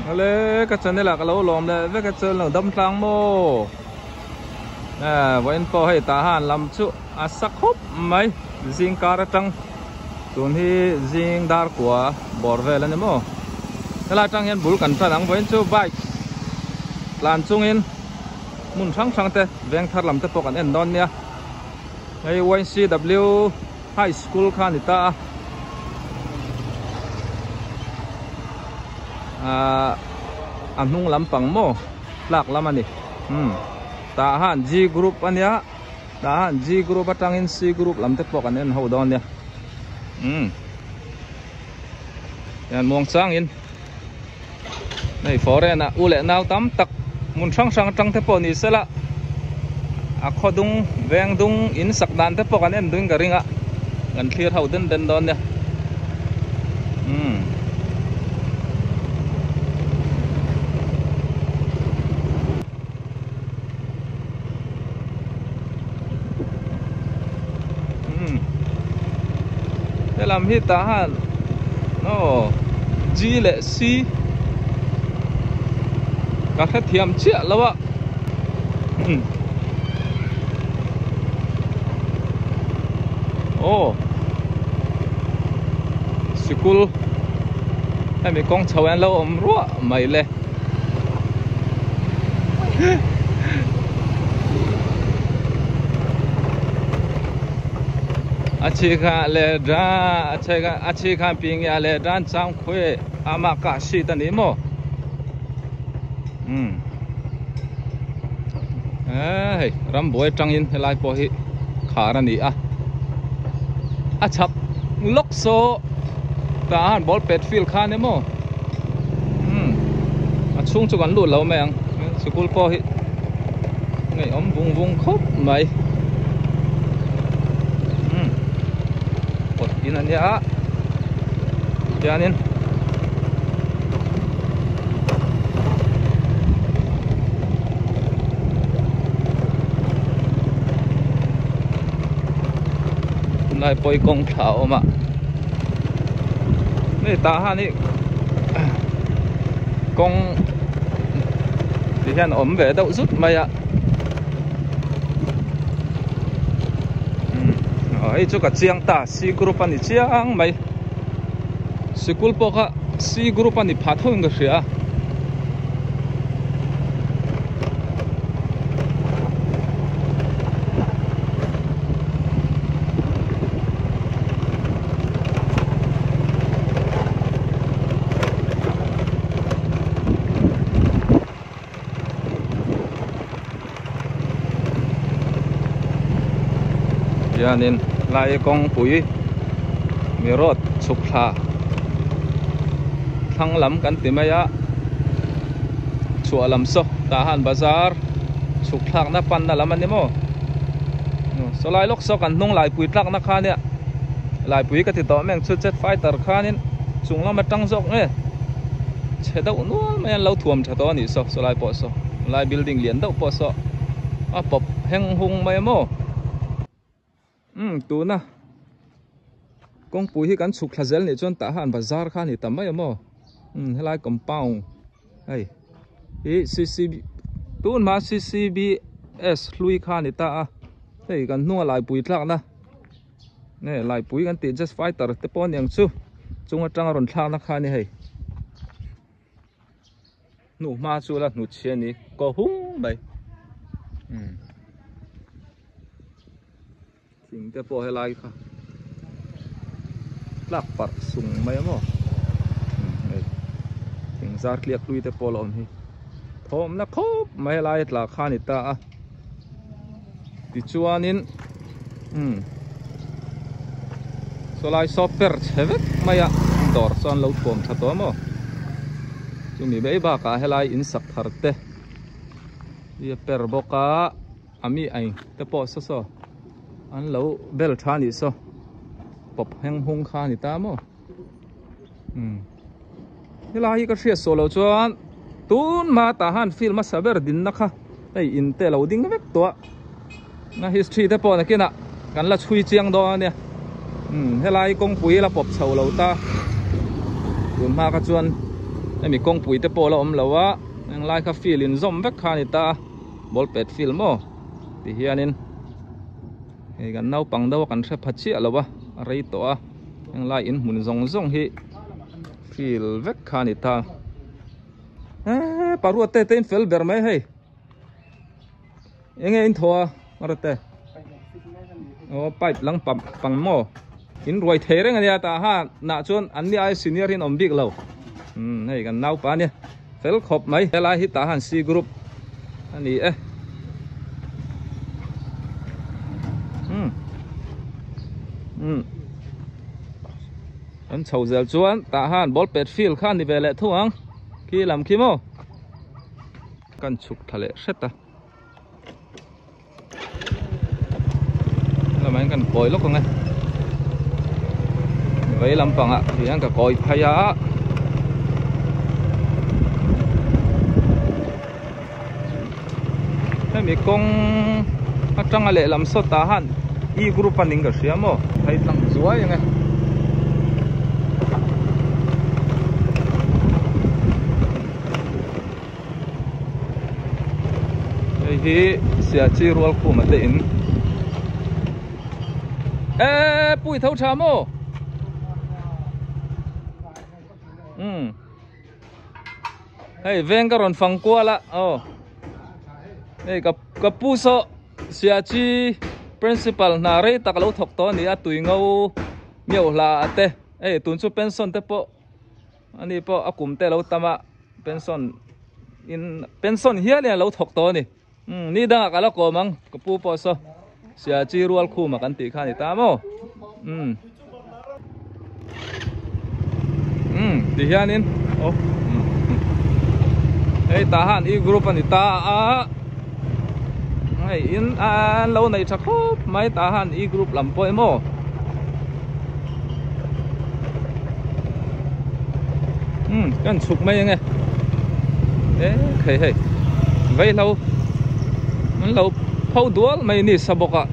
lẽ cái chân này là cái lỗ lòm này với cái chân là đâm thang mô vậy po hay ta han làm chú sắc húp mấy riêng cả trăng tuần thì riêng dar của bor về lên mô cái là trăng hiện bul cảnh tra đắng với chú bike lan chung in mun sang te veng thar lam te po kan en don nia hay YCW High School khan ita anung lampang mo lak lamani ta han G group ania ta han G group atangin C group lam te po kan en ho don nia yan mong sang in này foreign ule naw tam tak mun sang tang te po ni sela akhodung veng dung in sak dan te po kan en dung garinga gan clear hau den don nia thế làm hit ta han no G lệ C các hết thiam chia lâu ạ school em bị con cháu ăn lâu ôm rúa mày lệ achi kha le da achi kha ping ya le dan chang khwe ama ka si ta ni mo ram boy tang in helai po hi khara ni a chap lok so ta han ball pet field kha ne mo a chung chu kan lu lo meng school po hi ngai om vung khop mai in anh ya janin này bôi công thảo mà này ta ha ni công thì hiện ổn về đâu rút mày ạ ấy chỗ cả chiang ta C group anh chiang mày school po ka C group anh phát thôi người xia ya nên lại con bụi mi rót chụp thả thăng lắm căn tìm ấy á chùa làm sao ta han bazar chụp thả na pan na làm anh em so lại lúc sau căn nông lại bụi thả na khan nè lại bụi cái thì tao mình xuất chất fighter khan nên chúng nó mà trăng rộng nè chế đâu nữa mà lâu thuầm chế đó nỉ so lại bỏ so lại building liền đâu bỏ so bọc heng hung mấy mô tu na công bùi hi kan chuk thazel ni chon ta han bazar khan ni tamai mo helai compound ai hi CCB tun ma CCBS lui khan ni ta hei kan nuwa lai pui thlak na ne lai pui kan ti just fighter te pon yang chu chunga tang ron thlak na khan ni hei nu ma chu la nu chen ni ko hung bai ting te po helai kha lak par sung mai mo ting zar kliak lui te po lom hi thom na khop mai lai tla khan ita ti chuanin so lai software chevek maya dor son lo thom thatom mo chumi bei ba ka helai in sak tharte ye per boka ami ai te po so an lo bel thani so pop heng hung kha ni ta mo helai ka thria solo chuan tun ma ta han film ma saber din na kha ei in te lo ding vek to na history te po na kina kan la chui chiang do ne helai kong pui la pop chho lo ta tun ma ka chuan mi kong pui te polo om lawa ang lai kha feel in zom vek kha ni ta ball pet feel mo ti hianin e gan nau pang daw kan thre phachi alawa rei to a ang lai in mun zong zong hi feel vek kha ni ta paru te in fel ber mai hei enge in thoa marate oh pipe lang pang mo in roi thereng ania ta ha na chon an ni ai senior in om big lo hei kan nau pa ni fel khop mai helai hi ta han C group ani anh chầu dẻo chuan ta han ball pet field khan ni vele thuang ki lam ki mo kan chuk thale seta làm anh cần còi lúc không nghe vậy làm bằng ạ thì anh cả còi hay á thế mi công hát trăng lệ làm sốt ta han i group anh đừng có xia mo hay tăng rúa vậy nghe hi xia chi rual khu mà tin bụi thâu trà mô hey ven cái ron phăng qua la hey cái puso xia chi principal na rei tak lo thok to ni a tui ngau miau la ate hey tun chu pension te po ani po akum te lo tama pension in pension hian ya lo thok to ni ni da kala ko mang ka pu po so sia chi rual khu ma kan ti kha ni ta mo ti hianin ei ta han i group ani ta a ei in an lo nei thakop mai ta han i group lam poi mo kan chuk mai nge khei hei vei lâu mình lâu phâu đuối mày nỉ sabok à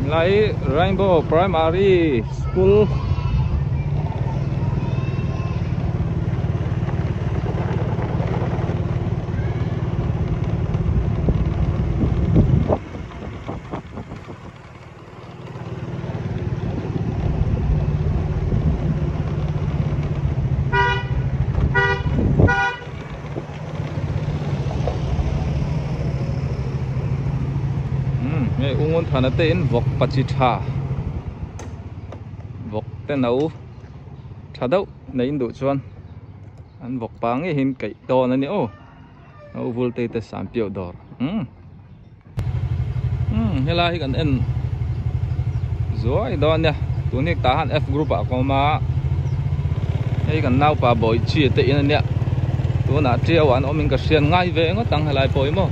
lại Rainbow Primary School ungon thana te in vok pachitha vok te nau thadau nei indu chuan an vok pang e hin kai to na ni o no volte te sam pio dor hela hi kan en zoi don ya tunik ta han F group a ko ma ei kan nau pa boy chi te in ania tu na triao an omin ka sian ngai ve ngo tang helai poi mo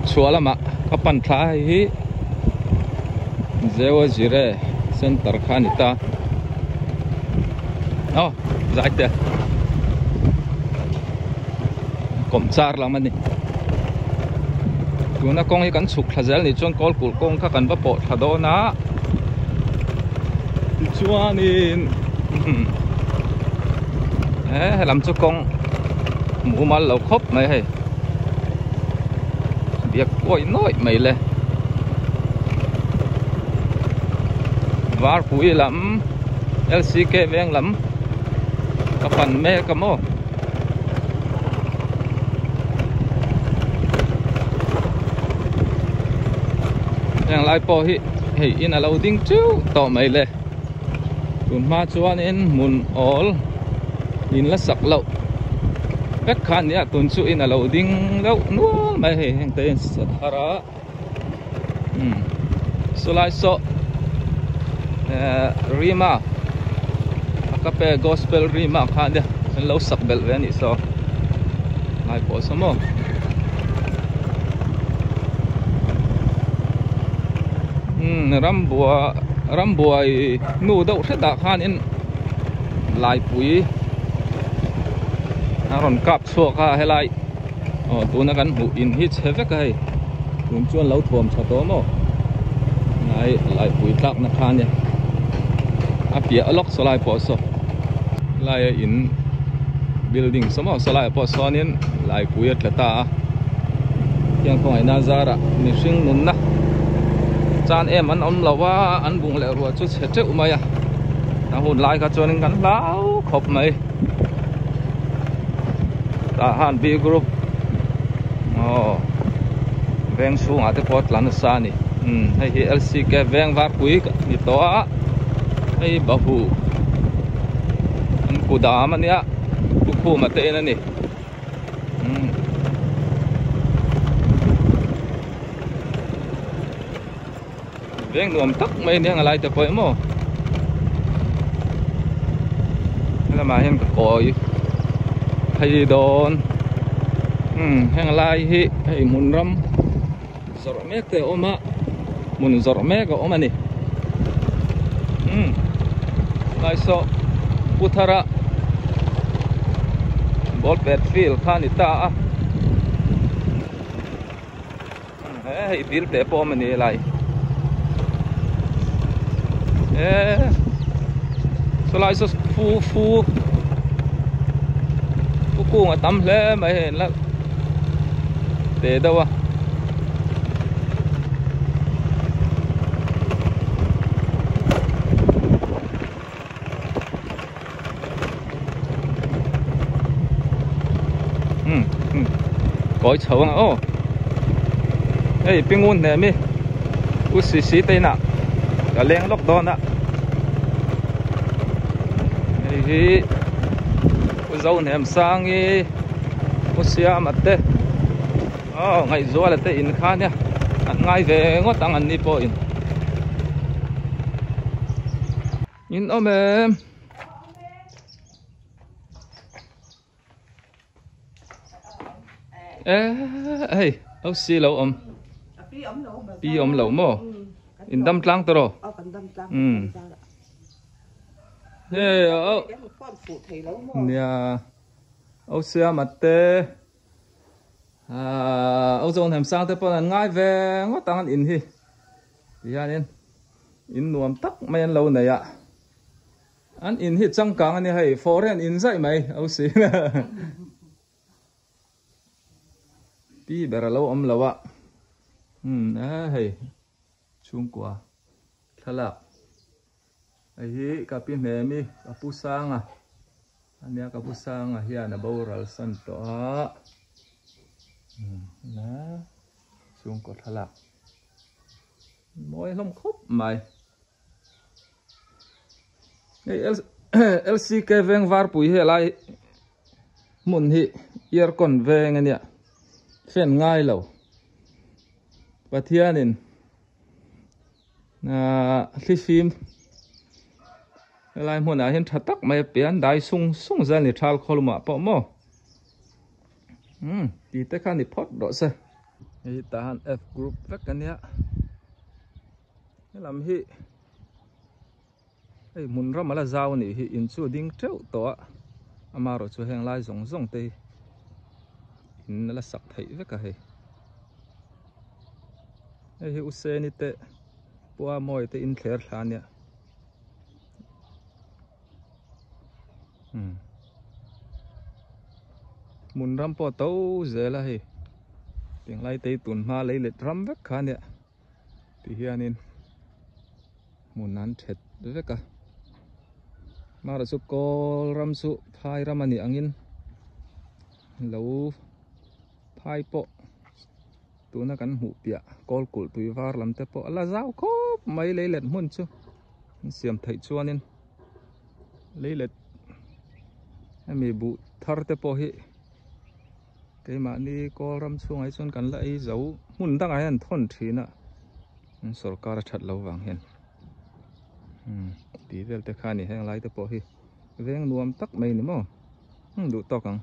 chua lama kapan thai hi zewa jire center khanita giải te kom char lam ani tuna kong hi kan chuk thazel ni chon kol kul kong kha kan ba po thadona chuanin lam chu kong mu mal lo khop mai hay việc ôi nói mày lên var pui lắm LCK ven lắm các phần mê cầm ô yang lai po hi hey in a loading chu to mày lên kun ma chuan in mun all in la sak lo các khán giả tuần chu in a loading đâu nuôi mày hình tên sat hara so lai so rima akape gospel rima khan dia lâu sak bel ve ni so lai po samo ram bùa nu đậu thế đã khan in lại bụi còn cặp suộc hay lại tôi nó gắn hụ in hít hết cái tôi chuyên lâu thuồng cho tôi mà lại bụi tắc nó khan nhỉ bịa lóc số lại bỏ số lại in building số mà số lại bỏ số nên lại bụi là ta yang không ai nazara mình sinh nôn na chan em ăn lâu quá ăn bụng lẹ rồi chút hết chịu mày à thằng hồn lại cả cho nên gắn lão khóc mày ta han B group veng xuống à thế pot lan sa ni hay LC cái veng vác quý ni to hay bảo hù anh cụ đá mà nè cụ mà tệ nữa nè veng nuông tắc mấy nè lại tập với mò là mà hiện coi hay đòn hàng lai hay muốn ram giọt mẹ thế ôm á muốn giọt mẹ có ôm anh nè lai so Uthara ball battlefield khan ita hay build để bom anh nè lại so lai so phu cô mà tắm lẽ mày hiện là để đâu à gói chấu à ô ê pin ngon nè mi u xí tây nè cả lên lóc đòn ạ ê dâu ném sang đi Osia mặt tê ngày gió là tê in khan nhá ngay về ngót tăng ăn đi po in ôm em ê ông xí lâu ôm pi ôm lâu mò in đâm trăng tao ê nè Osia mặt tê ông dâu làm sao thế bọn ngay về ngót tăng ăn in hi thì ra nên in nuông tắc mấy ăn lâu này ạ ăn in hi trăng càng anh hay phô ra in dậy mày ông xí pi bè lâu âm lâu ạ hay chung quả thật là ấy cà pin này mi cà pu sang à anh em cà pu sang à hiện là bao rau san to nè chung quả thật là mỗi lông khúc mày cái LC cái veng var pui hệ lại muốn hi ear con veng anh ạ phèn ngay lâu và thiên nên khi phim lại muốn hiện thật tắc mày biển đại sung ra thì thal khol mà bỏ mò thì tất cả thì pot đó sao thì tahan F group vắt cái này làm hi muốn ra mà là giàu này hi in chu ding trâu to ama rồi chu hàng lai rong tê in là sắc thấy vắt cái hi use ni te bua moi te in kher thlan ya mun ram po tau ze la hi tiếng lai te tun ma lấy let ram vek khan ya ti hianin mun nan thet vek ka ma ra su kol ram su phai ram ani angin lo phai po tu na kan hu pia kol kul tui var lam te po la zau ko mai lấy let mun chu siam thai chuanin lấy let mi bu thar te po hi cái mà đi co ram xuống ấy xuân cắn lại dấu muốn đăng ấy anh thôn thì nè सरकार chặt lâu vàng hen tí về te khai này hay lại te po hi veng nuông tắc mày nữa mà đủ to càng